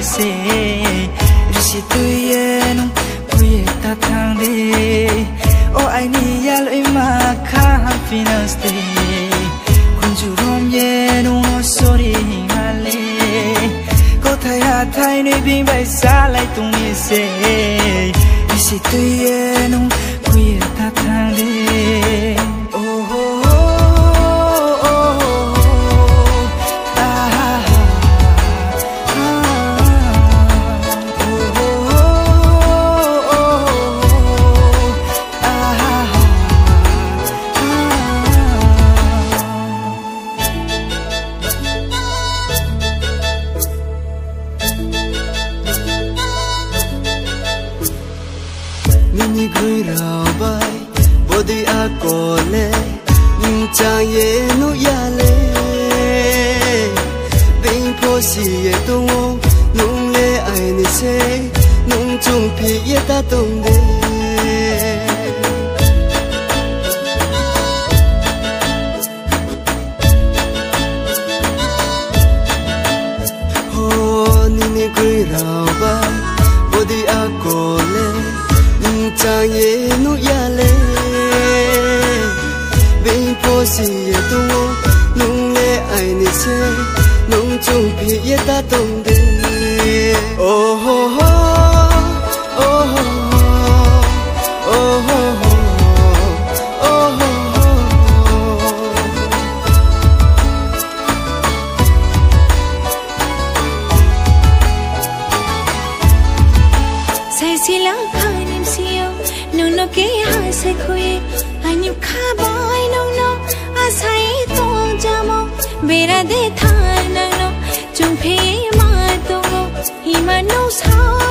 se risi tu ye nung kuye ta thang de o ai ni ya lo ma kha happiness de kunju rom ye nung no sorry ngale ko thaya thai ni bin bai sa lai tung ni se risi tu ye nung kuye ta thang de Mini gửi rào bay body a cole chang ye nu ya le bin po si ye tung nung le ai ni se nung chung phi ye ta tung de ho ni gửi rào bay body a cole chang ye nu ya le bin po si ye tung nung le ai ni se nung chung phi ye ta tung de oh ho ho oh ho oh ho oh ho sai si la khanim siyo no no ke ha se khoye anyu kha bai no no asai tong jamo bera de tha na no chung phe ma to hi ma no sa